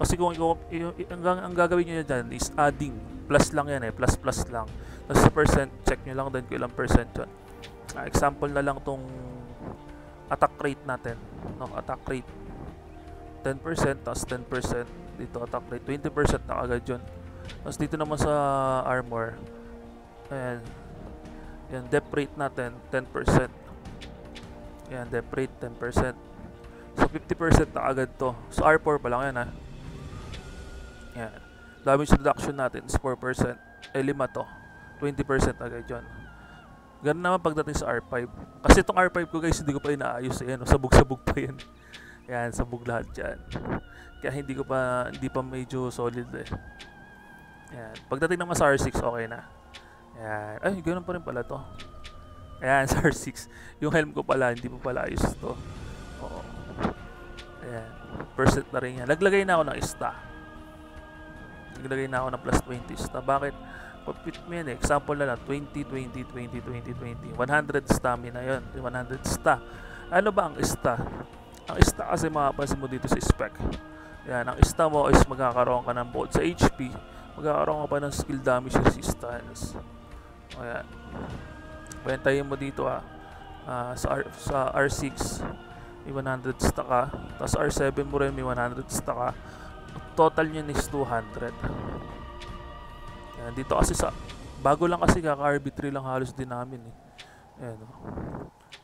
Kasi kung ang gagawin nyo dyan is adding. Plus lang yan eh. Plus lang. Tapos percent, check nyo lang din kung ilang percent yun. Example na lang tong attack rate natin. No, attack rate. 10%, tapos 10%. Dito attack rate. 20% na agad yun. Tapos dito naman sa armor. Ayan. Yan, depth rate natin, 10%. Yan, depth rate, 10%. So, 50% na agad to. So, R4 pa lang yan Yan. Damage reduction natin is 4%. 5 to. 20% agad yun. Ganun naman pagdating sa R5. Kasi itong R5 ko guys, hindi ko pa inaayos. Ayan, sabog-sabog pa yan. Yan, sabog lahat dyan. Kaya hindi pa medyo solid eh. Yan. Pagdating naman sa R6, okay na. Ayan. Ay, ganoon pa rin pala to. Ayan, sa R6. Yung helm ko pala, hindi pa pala ayos to. Oo. Ayan. Percent na rin yan. Naglagay na ako ng ista. Naglagay na ako ng plus 20 ista. Bakit? Pag-fit mo yan eh. Example na lang. 20, 20, 20, 20, 20. 100 stamina yun. 100 ista. Ano ba ang ista? Ang ista kasi makapansin mo dito sa spec. Ayan. Ang ista mo is magkakaroon ka ng both sa HP. Magkakaroon ka pa ng skill damage resistance. Ayan. Pwentayin mo dito sa R6 may 100 stack ka. Tapos R7 mo rin may 100 stack ka. Total nyo is 200. Ayan. Dito kasi bago lang kasi kaka-RB3 lang halos din namin eh. Ayan.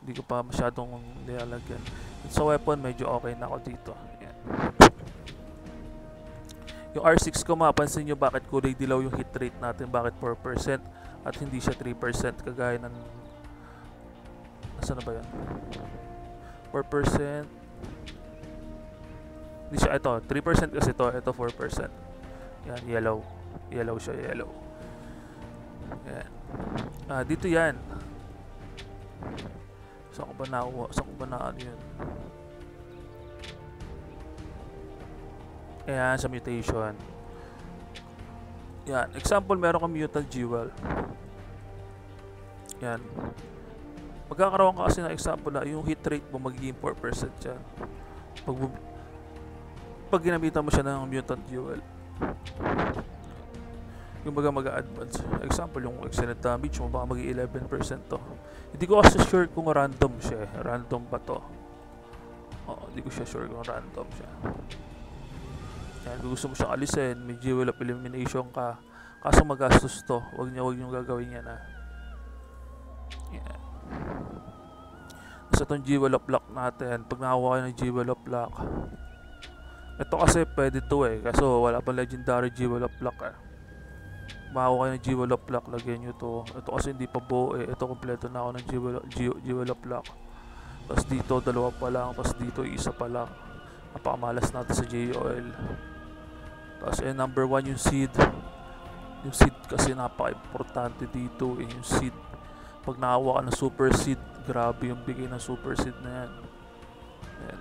Hindi ko pa masyadong nilalagyan. Sa weapon medyo okay na ako dito. Ayan. Yung R6 ko, mapansin nyo bakit kulay dilaw yung hit rate natin, bakit 4% at hindi siya 3% kagaya ng nasaan na ba yan? 4% hindi siya, ito 3% kasi ito 4%. Yan, yellow siya, yellow. Yan. Dito yan. Saan ko ba ano yun? Ayan, sa mutation. Yan, example, meron kang mutant jewel. Yan. Magkakaroon ka kasi ng example na yung hit rate mo magiging 4% yan. Pag, pag ginamitan mo siya ng mutant duel. Yung baga mag-advance. Example, yung excellent damage mo baka maging 11% to. Hindi ko kasi sure kung random siya. Random ba to? Oo, hindi ko siya sure kung random siya. Yan, kung gusto mo siyang alisin, may jewel of elimination ka. Kaso magastos to. Huwag nyo gagawin yan ha. Yan. Sa itong jewel of luck natin, pag nakakuha kayo ng jewel of luck, ito kasi pwede to eh. Kaso wala pang legendary jewel of luck eh. Makakuha kayo ng jewel of luck, lagyan nyo to. Ito kasi hindi pa buo eh. Ito kompleto na ako ng jewel of luck. Tapos dito dalawa pa lang. Tapos dito isa pa lang. Napakamalas natin sa JOL. Tapos number 1 yung seed. Yung seed kasi napaka-importante dito eh. Yung seed. Pag nakakuha ka ng super seed, grabe yung bigay ng super seed na yan. Ayan.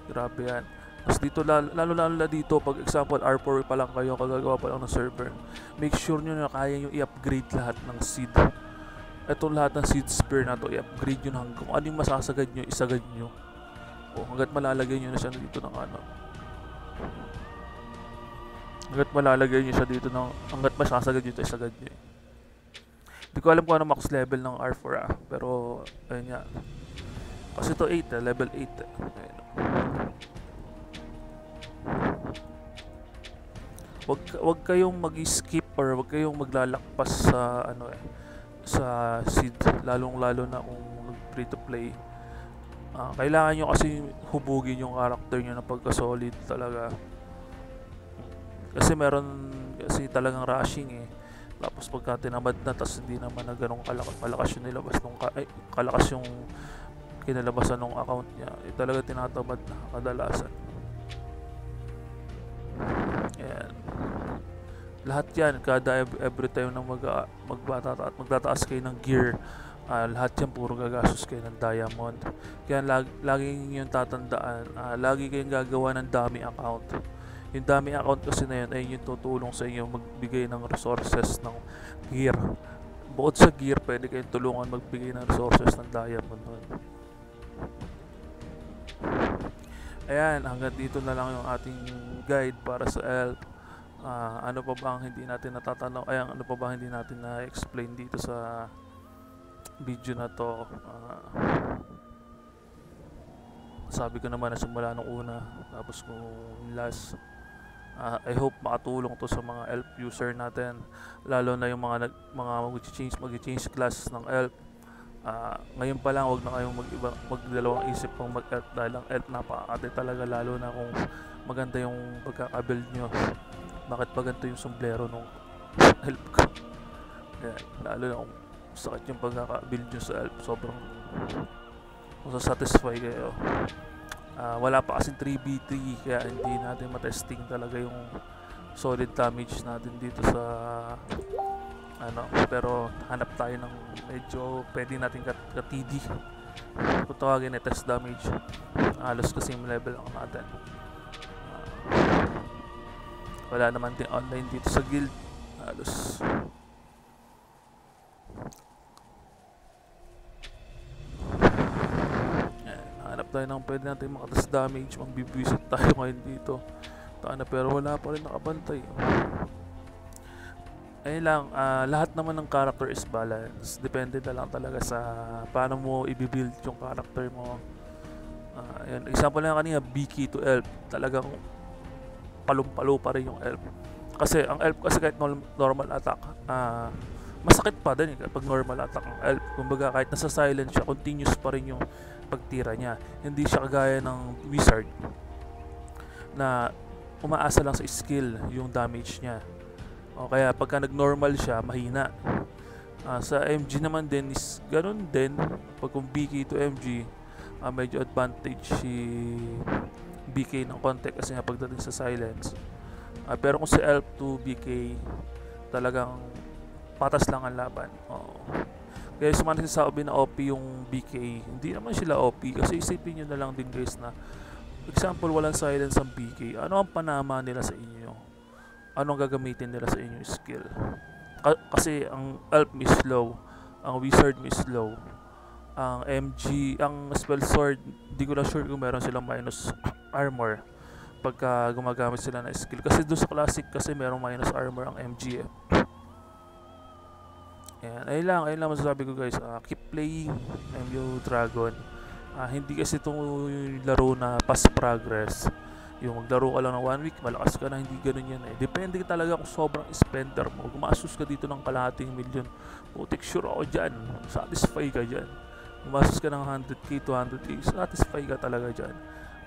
Grabe yan. Tapos dito, lalo na dito, pag example, R4 pa lang kayo, kagagawa pa lang ng server, make sure nyo na kaya nyo i-upgrade lahat ng seed. Itong lahat ng seed spear na to, i-upgrade nyo na hanggang kung ano yung masasagad nyo, isagad nyo. O hanggat malalagay nyo na siya dito ng ano. Hanggat malalagay nyo siya dito ng, hanggat masasagad nyo ito, isagad nyo. Hindi ko alam kung ano max level ng R4 pero ayun nga. Kasi ito 8 level 8 Ayun. Wag kayong mag-skip or wag kayong maglalakpas sa ano sa seed, lalong-lalo na kung free to play. Kailangan nyo kasi hubugin yung character nyo na pagka-solid talaga. Kasi meron kasi talagang rushing eh. Tapos pagka tinamad na, tapos hindi naman na ganun kalakas yung nilabas nung kalakas yung kinalabasan ng account niya, talaga tinatamad na kadalasan. Ayan. Lahat yan, kada every time na magtataas kayo ng gear, lahat yan puro gagastos kayo ng diamond. Kaya lagi yung tatandaan, lagi kayong gagawa ng dummy account. Yung dummy account kasi na yun ay yung tutulong sa inyo magbigay ng resources ng gear. Bukod sa gear, pwede kayong tulungan magbigay ng resources ng diamond nun. Ayan, hanggang dito na lang yung ating guide para sa ELF. Ano pa ba ang hindi natin natatanong? Ano pa ba hindi natin na-explain dito sa video na to? Sabi ko naman na simula nung una, tapos kung last. I hope makatulong to sa mga ELF user natin, lalo na yung mga mag-change class ng ELF. Ngayon pa lang, wag na kayong magdalawang isip pang mag-ELF dahil ang ELF napakakate talaga, lalo na kung maganda yung pagkakabuild nyo. Bakit ba ganito yung sombrero nung ELF ko? Yan, lalo na kung sakit yung pagkakabuild nyo sa ELF, sobrang satisfy kayo. Wala pa kasing 3v3 kaya hindi natin matesting talaga yung solid damage natin dito sa pero hanap tayo ng medyo pwede natin ka-TD kung tawagin test damage. Halos kasi yung level lang natin. Wala naman din online dito sa guild, halos. Hanap tayo ng pwede natin makatas damage, magbibisit tayo ngayon dito. Pero wala pa rin nakabantay. Ayun lang, lahat naman ng character is balance. Depende na lang talaga sa paano mo i-build yung character mo. Ayun, example na kanina, BK to ELF, talagang palong-palo pa rin yung ELF. Kasi ang ELF kasi kahit normal attack, masakit pa din kapag normal attack ang ELF. Kumbaga kahit nasa silent siya, continuous pa rin yung pagtira niya. Hindi siya kagaya ng wizard na umaasa lang sa skill yung damage niya. O kaya pagka nag-normal siya, mahina. Sa MG naman din is ganun din. Pag kung BK to MG, medyo advantage si BK ng konti kasi nga pagdating sa silence. Pero kung si ELF to BK, talagang patas lang ang laban. Kaya sa mga nagsasabi na OP yung BK, hindi naman sila OP kasi isipin nyo na lang din guys na example, walang silence ang BK. Ano ang panama nila sa inyo? Ano ang gagamitin nila sa inyong skill? Kasi ang ELF is slow. Ang wizard mo is low. Ang MG, ang spell sword, di ko lang sure kung meron silang minus armor pagka gumagamit sila ng skill. Kasi doon sa classic kasi merong minus armor ang MG eh. Ayan, ayun lang masasabi ko guys. Keep playing MU Dragon. Hindi kasi itong laro na past progress. Yung maglaro ka lang ng 1 week, malakas ka na, hindi ganun yan eh. Depende talaga kung sobrang spender mo. Gumastos ka dito ng kalahating milyon. Putik, sure ako dyan. Satisfy ka dyan. Gumastos ka ng 100k, 200k, satisfy ka talaga dyan.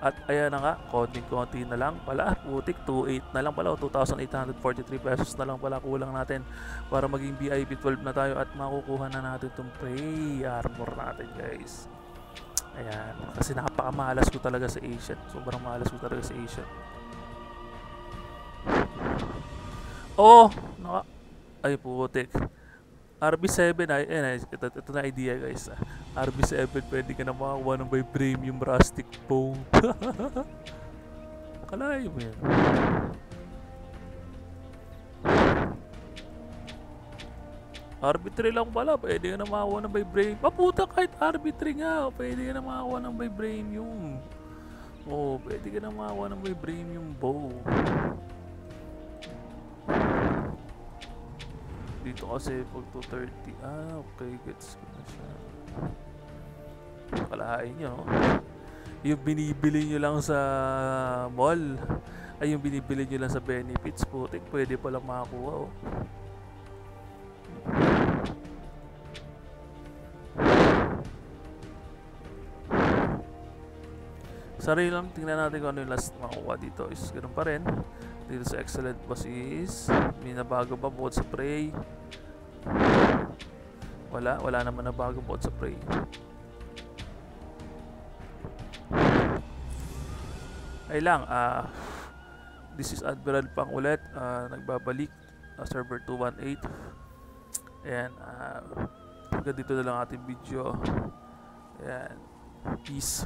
At ayan na nga, konting-konti na lang pala. Putik, 2.8 na lang pala o 2,843 pesos na lang pala kulang natin para maging BIP 12 na tayo at makukuha na natin itong prey armor natin guys. Ayan, kasi napakamalas ko talaga sa Asian. Sobrang malas ko talaga sa Asian. Oh, ay putik. RB7 ay, ito na idea guys. RB7 pwede ka na makakuha ng vibranium rustic bow. Kalahin mo yan. RB3 lang pala, pwede ka na makakuha ng vibranium. Paputa, kahit RB3 nga, pwede ka na makakuha ng vibranium. Oh, pwede ka na makakuha ng vibranium bow. Dito kasi pag 230, okay, gets ko na siya. Kalahain nyo, no? Yung binibili nyo lang sa mall, ay yung binibili nyo lang sa benefits, putik, pwede palang makakuha, oh. Sarili lang, tingnan natin kung ano yung last makuha dito. Is ganun pa rin. Dito sa excellent boss is may nabago ba bukod sa prey? Wala naman nabago bukod sa prey. Ay lang, this is Admiral Pang ulit, nagbabalik, server 218. Ayan, hanggang dito na lang ating video. Ayan, peace.